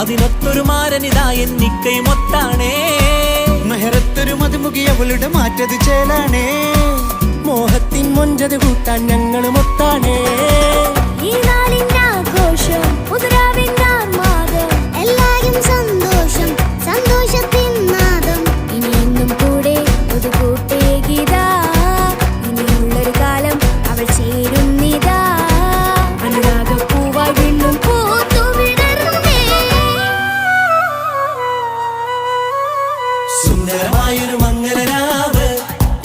അതിനൊത്തൊരു മാരനിതാ എന്നിക്കൈമൊത്താണേ. മെഹറത്തൊരു മധുമുഖി അവളുടെ മാറ്റത് ചേലാണേ. മോഹത്തിൻ മൊഞ്ചത് കൂട്ടാൻ ഞങ്ങൾ മൊത്താണേ. ഈ നാളിന്റെ ആഘോഷം പുതുരാവിന്റെ ആർമാദം എല്ലാരും സന്തോഷം സന്തോഷത്തിൻ നാദം ഇനി എന്നും കൂടെ പുതുകൂട്ടേ ഗീതാ ഇനിയുള്ളൊരു കാലം അവൾ ചേരുന്നിതാ അനുരാഗപ്പൂവായി വീണ്ടും പൂത്തുവിടരുന്നേ. സുന്ദരമായൊരു മംഗലരാവ്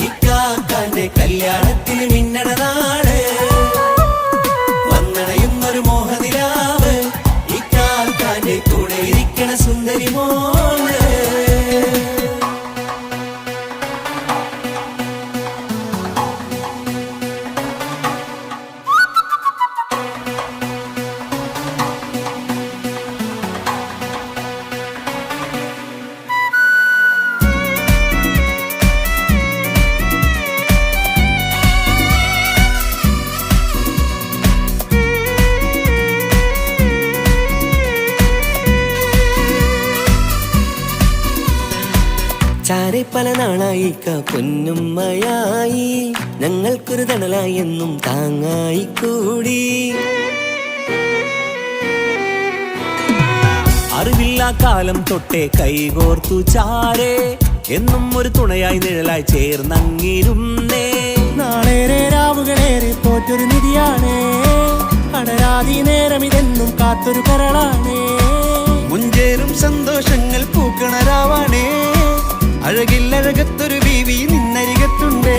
ഇക്കാക്കാന്റെ കല്യാണത്തിന് മിന്നണ നാട്. വന്നണയുന്നൊരു മോഹനിലാവ് ഇക്കാക്കാന്റെ കൂടെ ഇരിക്കണ സുന്ദരി മോള്. ചാരെ പല നാളായി പൊന്നുമ്മയായി ഞങ്ങൾക്കൊരു തണലായി എന്നും താങ്ങായി കൂടി. അറിവില്ലാ കാലം തൊട്ടേ കൈകോർത്തു ചാരേ എന്നും ഒരു തുണയായി നിഴലായി ചേർന്നങ്ങിരുന്നേ. നാളേറെ രാവുകളേറെ പോറ്റൊരു നിധിയാണേ. അടരാതി നേരം ഇതെന്നും കാത്തൊരു കരളാണേ. മുഞ്ചേറും സന്തോഷങ്ങൾ പൂക്കണരാവാണേ. അഴകില്ലഴകത്തൊരു ബീവി നിന്നരികത്തുണ്ടേ.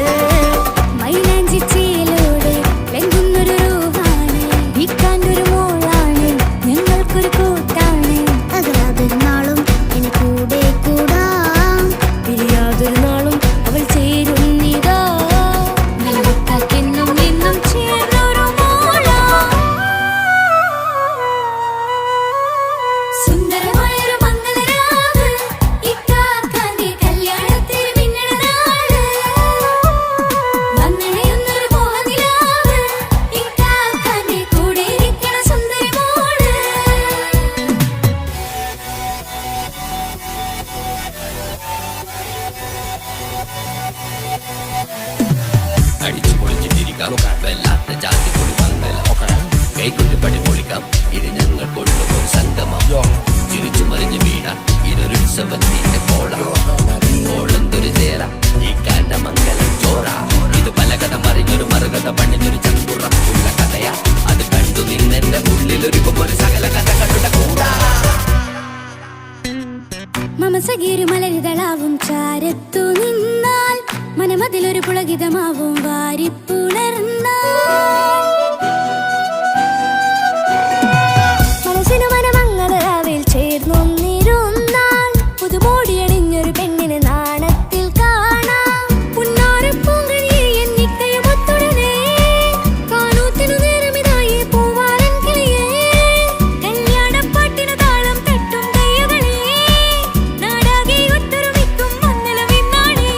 മൈലാഞ്ചി ചേലോടെ ലംഘുന്നൊരു രൂപാണ് വിക്കാണ്ടൊരു മോളാണ് ഞങ്ങൾക്കൊരു കൂട്ടാണ്. അകലാതൊരു നാളും ഇനി കൂടെ കൂടാം പിരിയാതൊരു നാളും അവൾ ചേരുന്നിതാ നൽകെന്നും എന്നും ചേർന്നൊരു മോളാ. സുന്ദരമായൊരു മംഗലരാവ് ഇക്കാക്കാന്റെ കല്യാണത്തിന് മിന്നണ നാട്. വന്നണയുന്നൊരു മോഹനിലാവ് ഇക്കാക്കാന്റെ കൂടെ ഇരിക്കണ സുന്ദരി മോള്. അടിച്ചു പൊളിച്ചിട്ടിരിക്കാം വല്ലാത്ത ജാതി പൊളി പന്തല കൈകൊണ്ട് പടി പൊളിക്കാം. ഇത് ഞങ്ങൾ കൊണ്ടുപോകും സംഗമം ചിരിച്ചു മറിഞ്ഞു വീണാം. ഇതൊരു ഉത്സവത്തിന്റെ കോളന്തൊരു ചേര ഈ കാണ്ട മംഗലം ചോറ. ഇത് പല കഥ മറിഞ്ഞൊരു മറുകഥ പണിഞ്ഞൊരു ചങ്കുറപ്പുള്ള കഥയാ. അത് കണ്ടു നിന്നെന്റെ ഉള്ളിലൊരുക്കുമ്പോൾ സകല കഥകളുടെ കൂടാ. മമസഗീരു മലരിതളാവും ചാരത്തു നിന്നാൽ മനമതിലൊരു പുളകിതമാവും വാരിപ്പുണർന്നാൽ മനസ്സിനു മനമങ്ങലാവിൽ ചേർന്നൊന്നിരുന്നാൽ പുതുമോടിയണിഞ്ഞൊരു പെണ്ണിന് നാണത്തിൽ കാണാം. പുന്നാരപ്പൂങ്കണിയെ എന്നിക്കയുമൊത്തുടനെ കാനൂത്തിനു നേരമിതായി പൂവാലൻ കിളിയേ. കല്യാണപ്പാട്ടിനു താളം തട്ടും കയ്യുകളേ നാടാകെ ഒത്തൊരുമിക്കും മംഗലമിന്നാണേ.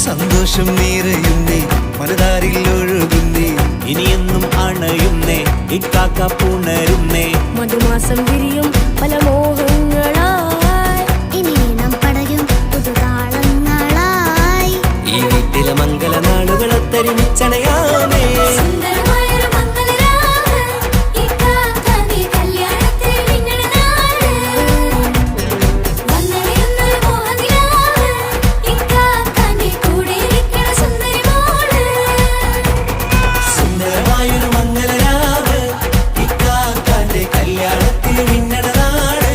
സന്തോഷം നിറയുന്നേ മനതാരിൽ ഒഴുകുന്നേ. ഇനിയെന്നും അണയുന്നേ ഇക്കാക്ക പുണരുന്നേ. മധുമാസം വിരിയും പല മോഹങ്ങളായി ഇനി നാം പടരും പുതുതാളങ്ങളായി. ഈ വീട്ടിലെ മംഗല നാളുകളൊത്തരിമിച്ചണയാമേ. സുന്ദരമായൊരു മംഗലരാവ് ഇക്കാക്കാന്റെ കല്യാണത്തിന് മിന്നണ നാട്. വന്നണയുന്നൊരു മോഹനിലാവ് ഇക്കാക്കാന്റെ കൂടെ ഇരിക്കണ സുന്ദരി മോള്. സുന്ദരമായൊരു മംഗലരാവ് ഇക്കാക്കാന്റെ കല്യാണത്തിന് മിന്നണ നാട്.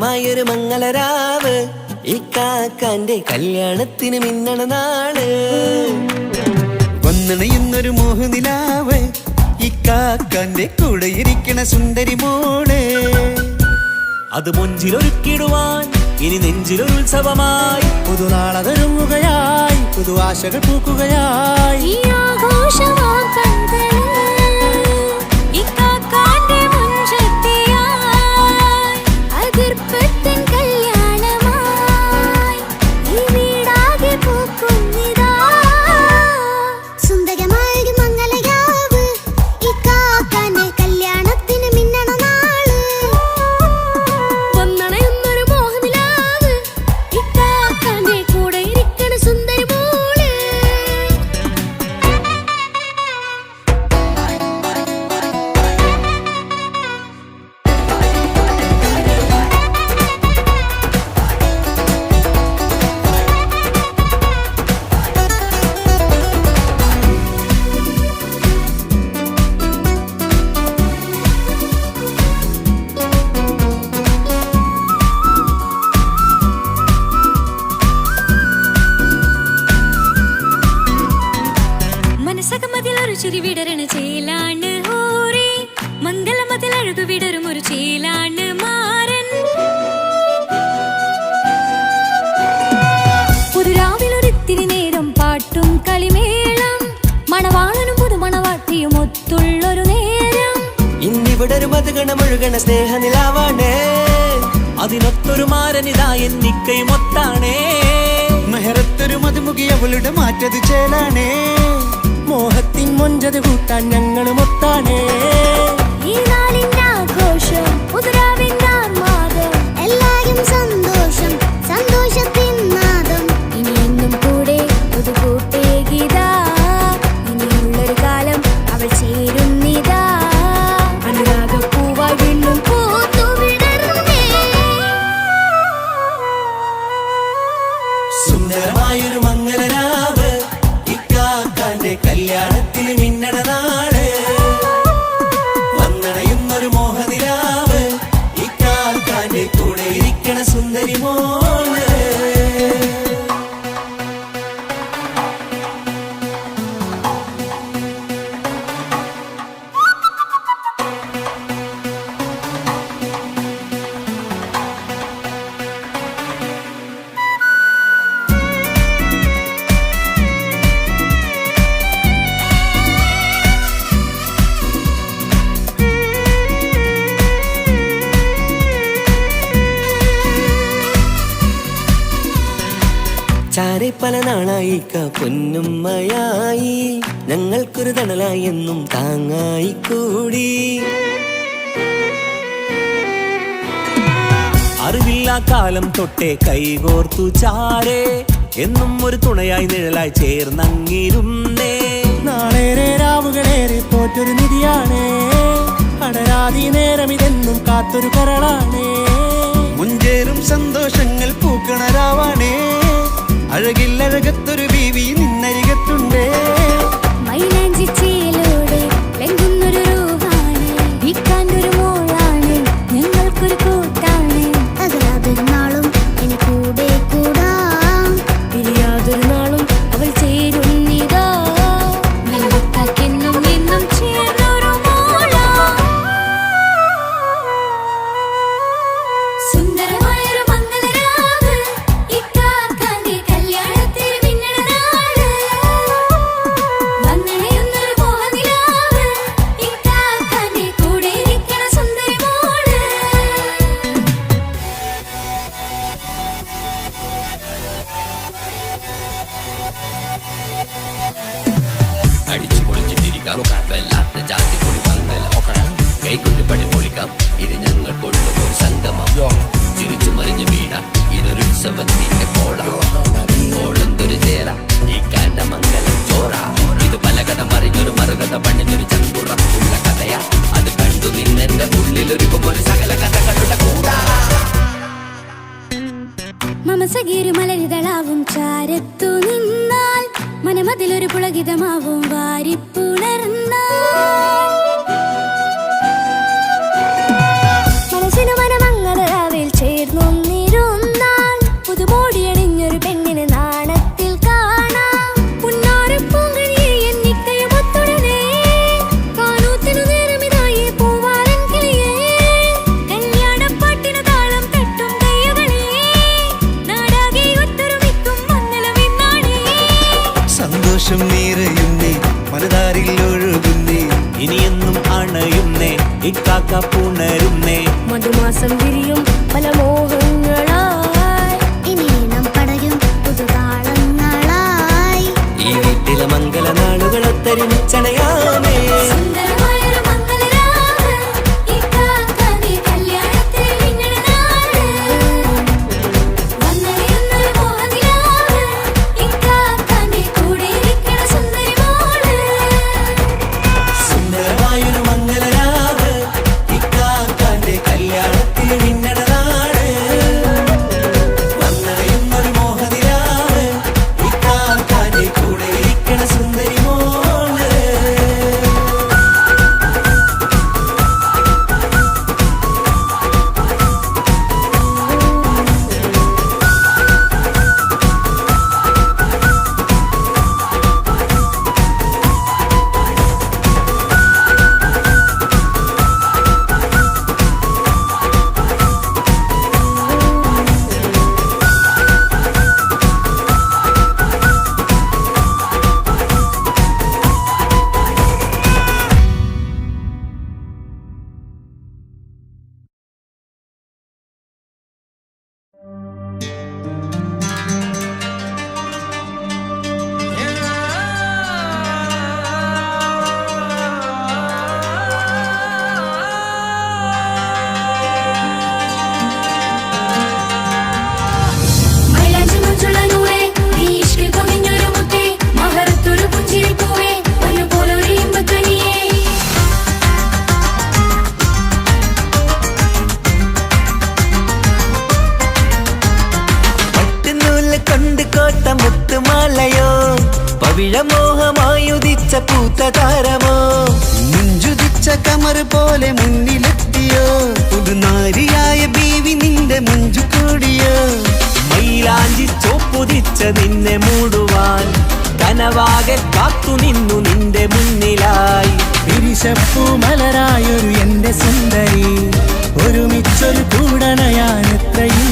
സുന്ദരമായൊരു മംഗളരാവ് ഇക്കാക്കാന്റെ കല്യാണത്തിന് മിന്നണ നാള്. വന്നണയുന്നൊരു മോഹനിലാവ് ഇക്കാക്കാന്റെ കൂടെ ഇരിക്കണ സുന്ദരി മോള്. അത് മുഞ്ചിലൊരുക്കിടുവാൻ ഇനി നെഞ്ചിലൊരു ഉത്സവമായി പുതുനാളതൊരുങ്ങുകയായി പുതു ആശകൾ പൂക്കുകയായി. ഈ ആഘോഷമാം കൺകളിൽ ഇക്കാക്കാന്റെ മുൻചെത്തിയായി അതിർപ്പത്തിൻ കല്യാണമായി ഈ വീടാകെ പൂക്കുന്നിതാ. സുന്ദരമായൊരു മംഗളരാവ് ഇക്കാക്കാന്റെ കല്യാണത്തിന് മിന്നണ നാള്. വന്നണയുന്നൊരു മോഹനിലാവ് ഇക്കാക്കാന്റെ കൂടെ ഇരിക്കണ സുന്ദരി മോള്. മനസ്സകമതിലൊരു ചിരി വിടരണ ചേലാണ് ഓരേ മംഗളമതിൽ അഴകു വിടരും ഒരു ചേലാണ് മാരൻ. പുതുരാവിലൊരിത്തിരി നേരം പാട്ടും കളിമേളം മണവാളനും പുതുമണവാട്ടിയും ഒത്തുള്ളൊരു നേരം. ഇന്നിവിടെ ഒരു മധുഗണമൊഴുകണ സ്നേഹനിലാവാണേ. അതിനൊത്തൊരു മാരനിതാ എന്നിക്കയും ഒത്താണേ. മെഹറത്തൊരു മധുമുഖി അവളുടെ മാറ്റത് ചേലാണേ. മോഹത്തിൻ മൊഞ്ചത് കൂട്ടാൻ ഞങ്ങളും ഒത്താണേ. ഈ നാളിന്റെ ആഘോഷം പുതുരാവിന്റെ ആർമാദം എല്ലാരും സന്തോഷം സന്തോഷത്തിൻ നാദം. ഇനി എന്നും കൂടെ പുതുകൂട്ടേകിതാ ഇനിയുള്ളൊരു കാലം അവൾ ചേരുന്നിതാ. അനുരാഗപ്പൂവായി വീണ്ടും പൂത്തു വിടർന്നേ. സുന്ദരമായൊരു മംഗളരാവ് ഇക്കാക്കാന്റെ കല്യാണത്തിന് മിന്നണ നാള്. വന്നണയുന്നൊരു മോഹനിലാവ് ഇക്കാക്കാന്റെ കൂടെ ഇരിക്കണ സുന്ദരി മോള്. ചാരെ പല നാളായിക്ക പൊന്നുമ്മയായി ഞങ്ങൾക്കൊരു തണലായി എന്നും താങ്ങായി കൂടി. അറിവില്ലാ കാലം തൊട്ടേ കൈകോർത്തു ചാരേ എന്നും ഒരു തുണയായി നിഴലായി ചേർന്നങ്ങിരുന്നേ. നാളേറെ രാവുകളേറെ പോറ്റൊരു നിധിയാണേ. അടരാതി നേരം ഇതെന്നും കാത്തൊരു കരളാണേ. മുഞ്ചേറും സന്തോഷങ്ങൾ പൂക്കണരാവാണേ. അഴകില്ലഴകത്തൊരു ബീവി നിന്നരികത്തുണ്ടേ. മൈലാഞ്ചി ചേലോടെ ലംഘുന്നൊരു റൂഹാണ് ഇക്കാണ്ടൊരു മോളാണ് ഞങ്ങൾക്കൊരു കൂട്ടാണ്. അകലാതൊരു നാളും ഇനി കൂടെ കൂടാം പിരിയാതൊരു നാളും അവൾ ചേരുന്നിതാ. മെല്ലക്കാക്കെന്നും എന്നും ചേർന്നൊരു മോളാ. സുന്ദരമായൊരു മംഗളരാവ് ഇക്കാക്കാന്റെ കല്യാണത്തിന് മിന്നണ നാള്. ഇക്കാക്ക പുണരുന്നേ. മധുമാസം വിരിയും പല മോഹങ്ങളായി ഇനി നാം പടരും പുതുതാളങ്ങളായി ഈ വീട്ടിലെ മംഗള നാളുകൾ ഒത്തൊരുമിച്ചണയാമേ. പവിഴമോഹമായുദിച്ച പൂത്തതാരമോ മുഞ്ചുദിച്ച കമർ പോലെ മുന്നിലെത്തിയോ പുതുനാരിയായ ബീവി നിന്റെ മുഞ്ചു കൂടിയോ മൈലാഞ്ചി ചോപ്പുദിച്ച നിന്നെ മൂടുവാൻ കനവാകെ കാത്തു നിന്നു നിന്റെ മുന്നിലായി പിരിശപ്പൂ മലരായൊരു എന്റെ സുന്ദരി ഒരുമിച്ചൊരു കൂടണയാൻ എത്രയും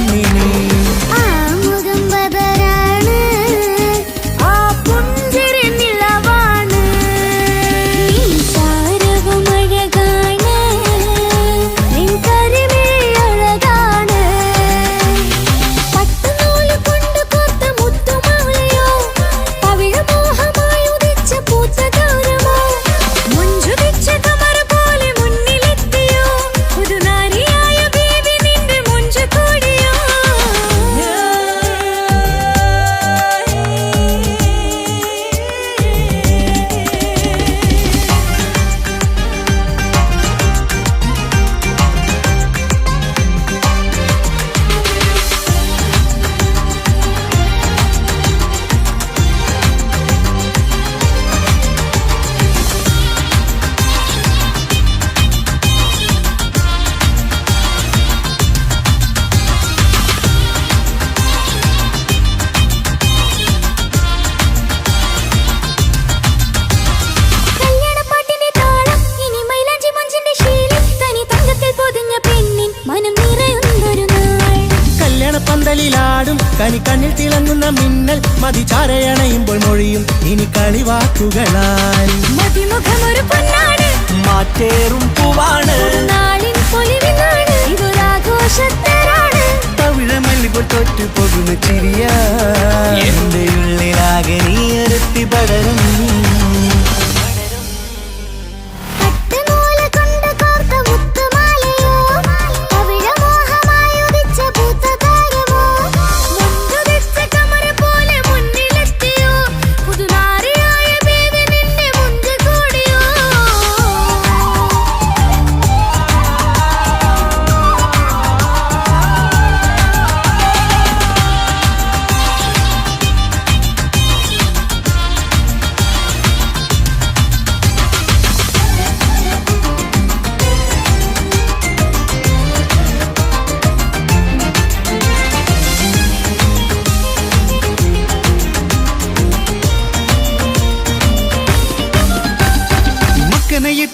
പന്തലിലാടും കനി കണ്ണിൽ തിളങ്ങുന്ന മിന്നൽ മതി ചാരയണയുമ്പോൾ മൊഴിയും ഇനി കളിവാക്കുകളാൽ മതിമുഖമൊരു പൊന്നാണ് മാറ്റേറും പൂവാണ് നാളിൻ പൊലിവിനാണ് ഇതൊരാഘോഷത്തരാണ് പവിഴമല്ലിപ്പോൾ തോറ്റു പോകുന്ന ചിരിയ എന്റെ ഉള്ളിലാകെ നീ ഒരുത്തി പടരും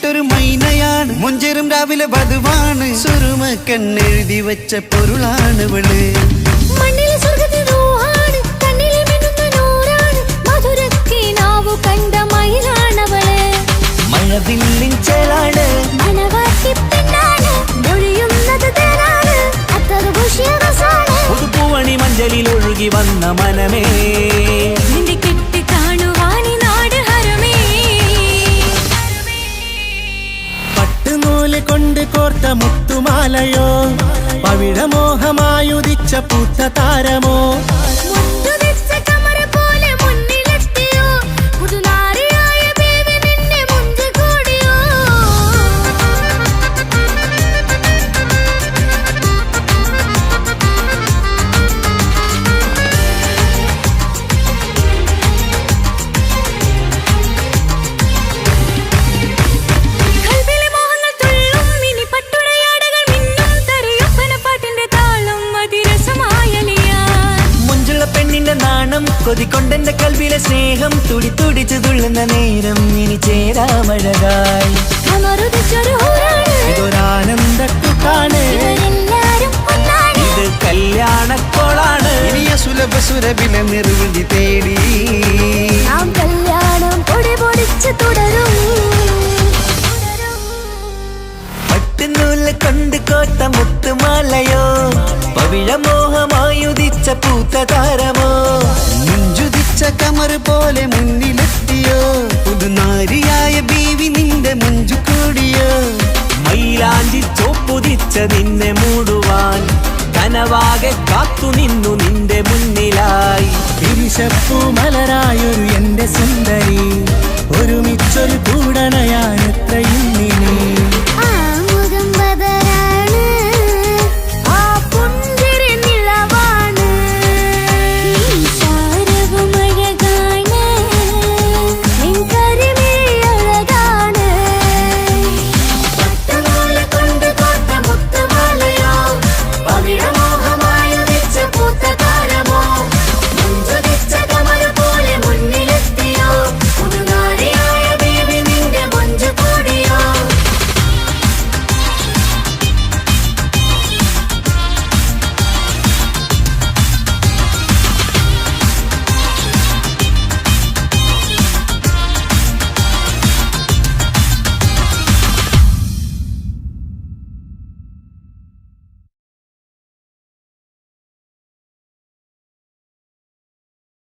ൊരു മൈനയാണ് മുഞ്ചേറും രാവിലെ വധുവാണ് സുറുമക്കണ്ണെഴുതി വെച്ച പൊരുളാണ് വിള് മണ്ണിലെ സ്വർഗത്തിനോഹാണ് കണ്ണിലെ മിന്നുന്ന നൂറാണ് മധുരക്കിനാവു കണ്ട മയിലാണവള് മഴവില്ലിൻ ചേലാണ് മനവാക്കി ഒരുങ്ങി വന്ന മനമേ നിന്റെ കെട്ടി കാണുവാനി നാട് ഹരമേ പട്ടുനൂല് കൊണ്ട് കോർത്ത മുത്തുമാലയോ പവിഴമോഹമായുദിച്ച പൂത്ത താരമോ മുത്തുതിച്ച കമറ പോലെ മുന്നിലെത്തിയോ പുതുനാരിയായ ബേബി നിന്റെ മുഞ്ചു കൂടിയോ കൽവിലെ മോഹങ്ങൾ തുള്ളും ഇനി പട്ടുടയാടകൾ മിന്നും തരയൊപ്പന പാട്ടിന്റെ താളം അതിരസമായലിയാൻ മുഞ്ചുള്ള പെണ്ണിന്റെ നാണം കൊതിക്കൊണ്ടെന്റെ കൽവിലെ സ്നേഹം തുടി തുടിച്ചു തുള്ളുന്ന നേരം ഇനി ചേരാമഴകായി അമറുദിച്ചൊരു ഊരാണ് ഇതൊരാനന്ദക്കുട്ടാണ് ഇവരെല്ലാരും ഒന്നാണ് ഇത് കല്യാണക്കോളാണ് ഇനിയ സുലഭ സുരഭിലെ നിർവൃതി തേടി നാം കല്യാണം പൊടി പൊടിച്ച് തുടരും പട്ടുനൂല് കൊണ്ട് കോത്ത മുത്തുമാലയോ പവിഴമോഹമായുദിച്ച പൂത്ത താരമോ മുഞ്ചുദിച്ച കമർ പോലെ മുന്നിലെത്തിയോ പുതുനാരിയായ ബീവി നിന്റെ മുഞ്ചു കൂടിയോ മൈലാഞ്ചി ചോപ്പുതിച്ച നിന്നെ മൂടുവാൻ കനവാകെ കാത്തു നിന്നു നിന്റെ മുന്നിലായി തിരിശപ്പൂ മലരായൊരു എന്റെ സുന്ദരി ഒരുമിച്ചൊരു കൂടണയാൻ എത്രയും